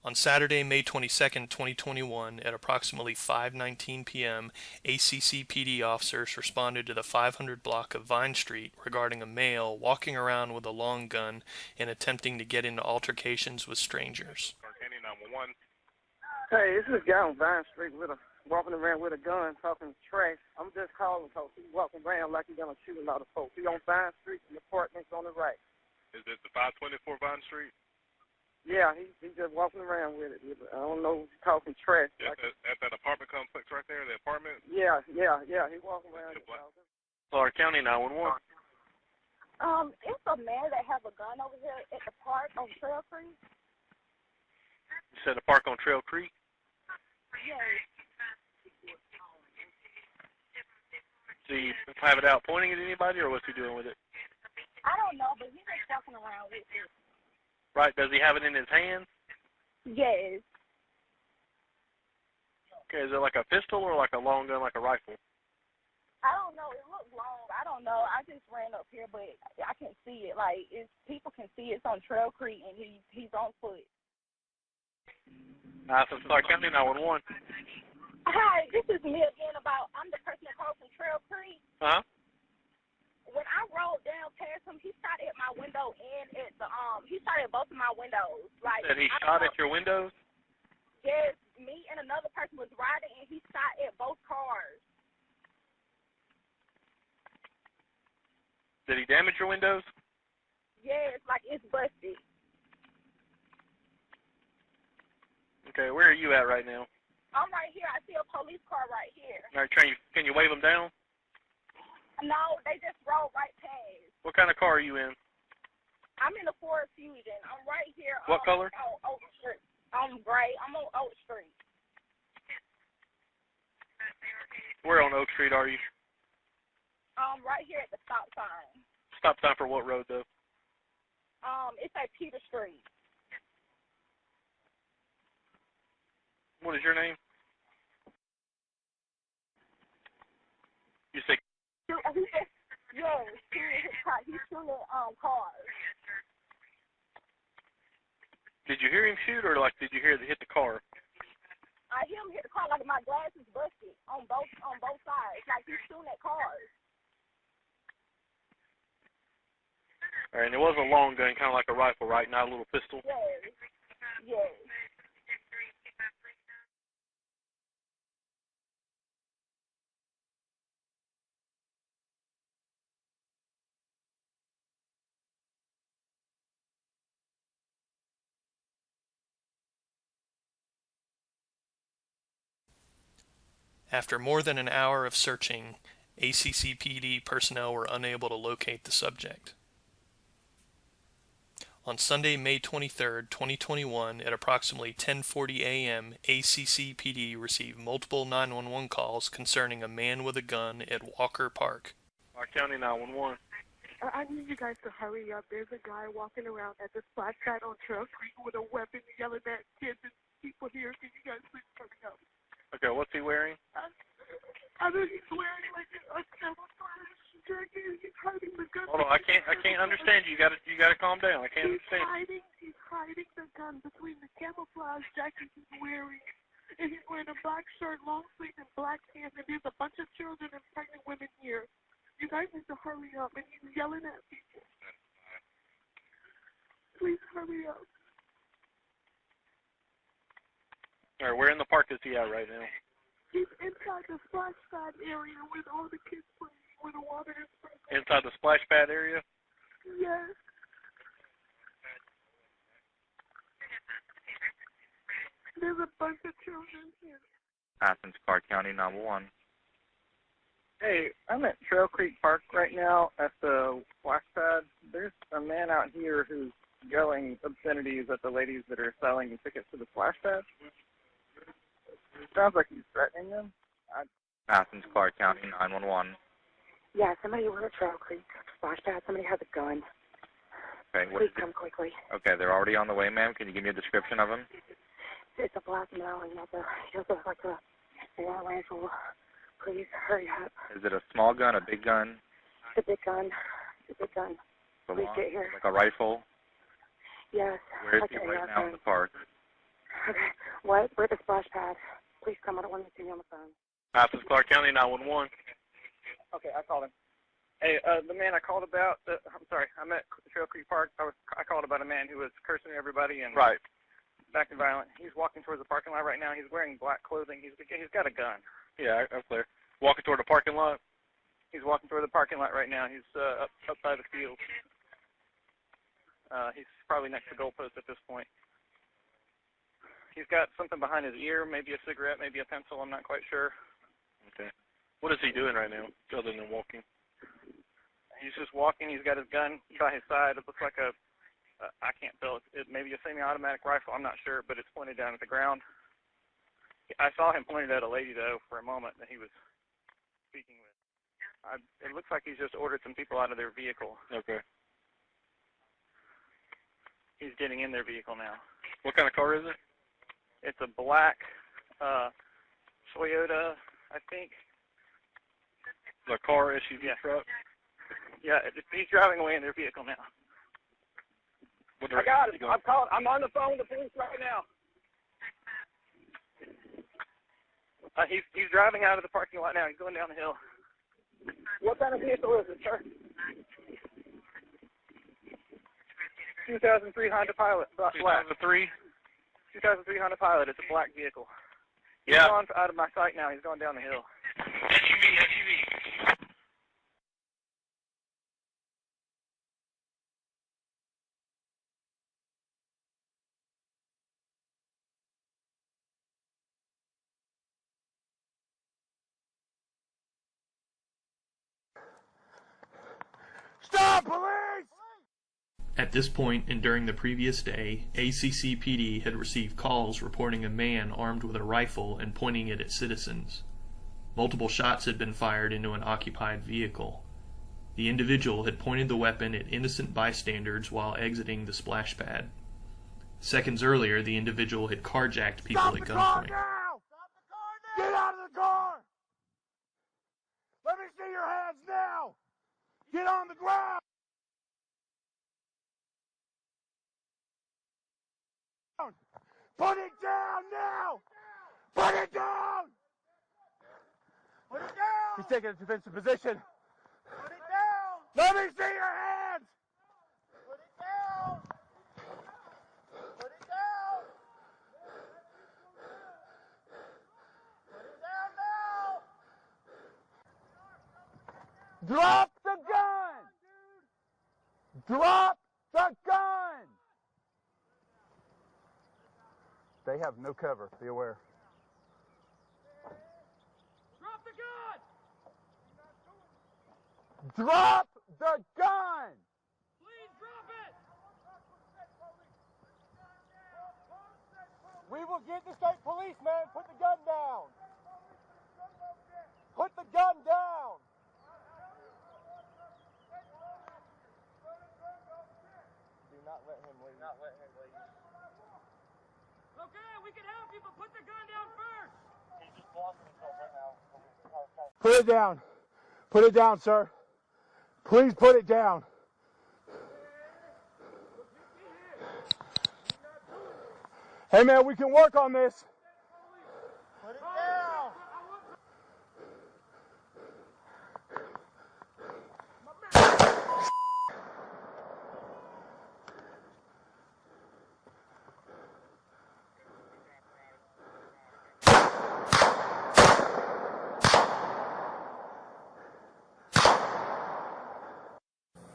On Saturday, May 22, 2021, at approximately 5:19 p.m., ACCPD officers responded to the 500 block of Vine Street regarding a male walking around with a long gun and attempting to get into altercations with strangers. Hey, this is a guy on Vine Street walking around with a gun talking trash. I'm just calling because he's walking around like he's going to shoot a lot of folks. He's on Vine Street and the apartment's on the right. Is it the 524 Vine Street? Yeah, he's just walking around with it. I don't know, he's talking trash. Yeah, at that apartment complex right there, the apartment? Yeah, he's walking around. Clarke County 911. It's a man that has a gun over here at the park on Trail Creek. You said the park on Trail Creek? Yes. Does he have it out pointing at anybody, or what's he doing with it? I don't know, but he's just walking around with it. Right, does he have it in his hand? Yes. Okay, is it like a pistol or like a long gun, like a rifle? I don't know. It looks long. I don't know. I just ran up here, but I can see it. Like, people can see it's on Trail Creek, and he's on foot. Athens-Clarke County 911. Hi, this is me again I'm the person that called from Trail Creek. Uh-huh. When I rolled down past him, he shot at my window and he shot at both of my windows. Like, Said he shot at your windows? Yes, me and another person was riding, and he shot at both cars. Did he damage your windows? Yes, like it's busted. Okay, where are you at right now? I'm right here. I see a police car right here. All right, can you wave them down? No, they just rolled right past. What kind of car are you in? I'm in the Ford Fusion. I'm right here. What color? On Oak Street. I'm gray. I'm on Oak Street. Where on Oak Street are you? Right here at the stop sign. Stop sign for what road, though? It's at Peter Street. What is your name? You say... Yes, he's shooting cars. Did you hear him shoot, or like did you hear hit the car? I hear him hit the car like my glass is busted on both sides. Like he's shooting at cars. All right, and it was a long gun, kind of like a rifle, right? Not a little pistol? Yes. Yes. After more than an hour of searching, ACCPD personnel were unable to locate the subject. On Sunday, May 23, 2021, at approximately 10:40 a.m., ACCPD received multiple 911 calls concerning a man with a gun at Walker Park. Clarke County 911. I need you guys to hurry up. There's a guy walking around at the splash pad on Trail Creek with a weapon yelling at kids and people here. Can you guys please hurry up? Okay, what's he wearing? I know he's wearing like a camouflage jacket. He's hiding the gun. Hold on, I can't understand you. You gotta calm down. I can't understand. He's hiding the gun between the camouflage jacket he's wearing, and he's wearing a black shirt, long sleeve, and black pants. And there's a bunch of children and pregnant women here. You guys need to hurry up. And he's yelling at people. Please hurry up. All right, where in the park is he at right now? He's inside the splash pad area with all the kids playing, where the water is sprinkling. Inside the splash pad area? Yes. There's a bunch of children here. Athens-Clarke County 911. Hey, I'm at Trail Creek Park right now at the splash pad. There's a man out here who's yelling obscenities at the ladies that are selling tickets to the splash pad. It sounds like he's threatening them. Athens-Clarke County 911. Yeah, somebody over at Trail Creek splash pad. Somebody has a gun. Okay, Please come quickly. Okay, they're already on the way, ma'am. Can you give me a description of him? It's a black male. He has like a long rifle. Please hurry up. Is it a small gun, a big gun? It's a big gun. It's a big gun. Please get here. Like a rifle? Yes. Where is he right now in the park? Okay. What? We're at the splash pad. Please come. I don't want to see you on the phone. Athens-Clarke County 911. Okay, I called him. Hey, the man I called about, I'm sorry, I'm at Trail Creek Park. I called about a man who was cursing everybody and Right. acting violent. He's walking towards the parking lot right now. He's wearing black clothing. He's got a gun. Yeah, I'm clear. Walking toward the parking lot. He's walking toward the parking lot right now. He's up by the field. He's probably next to the goalpost at this point. He's got something behind his ear, maybe a cigarette, maybe a pencil. I'm not quite sure. Okay. What is he doing right now, other than walking? He's just walking. He's got his gun by his side. It looks like I can't tell. It may be a semi-automatic rifle. I'm not sure, but it's pointed down at the ground. I saw him pointed at a lady, though, for a moment that he was speaking with. It looks like he's just ordered some people out of their vehicle. Okay. He's getting in their vehicle now. What kind of car is it? It's a black Toyota, I think. The car SUV truck? Yeah, he's driving away in their vehicle now. I got it. I'm on the phone with the police right now. He's driving out of the parking lot now. He's going down the hill. What kind of vehicle is it, sir? 2003 Honda Pilot. Black. 2003? 2003 Honda Pilot. It's a black vehicle. He's gone out of my sight now. He's going down the hill. SUV. Stop, police! At this point and during the previous day, ACCPD had received calls reporting a man armed with a rifle and pointing it at citizens. Multiple shots had been fired into an occupied vehicle. The individual had pointed the weapon at innocent bystanders while exiting the splash pad. Seconds earlier, the individual had carjacked people at gunpoint. Now! Stop the car now! Get out of the car! Let me see your hands now! Get on the ground! Put it down now! Put it down! Put it down! He's taking a defensive position. Put it down! Let me see your hands! Put it down! Put it down! Put it down now! Drop the gun! Drop the gun! They have no cover, be aware. Drop the gun! Drop the gun! Please drop it! We will get the state police, man. Put the gun down. Put the gun down. Do not let him leave. Not let him leave. Okay, we can help you, but put the gun down first. He's just blocking himself right now. Put it down. Put it down, sir. Please put it down. Hey, man, we can work on this. Put it down.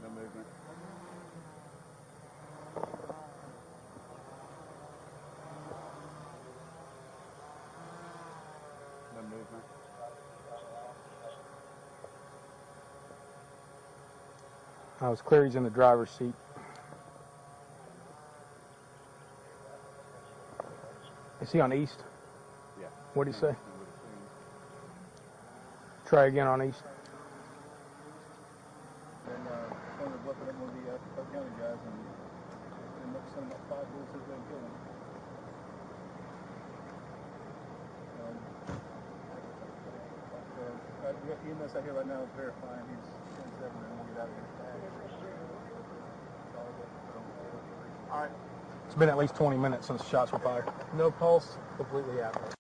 No movement. No movement. I was clear he's in the driver's seat. Is he on east? Yeah. What did he say? Try again on east. And one of the Cook County guys and sent them up 5 bullets as they killed him. We got EMS out here right now verifying he's 27 and we'll get out of here. All right. It's been at least 20 minutes since the shots were fired. No pulse, completely average.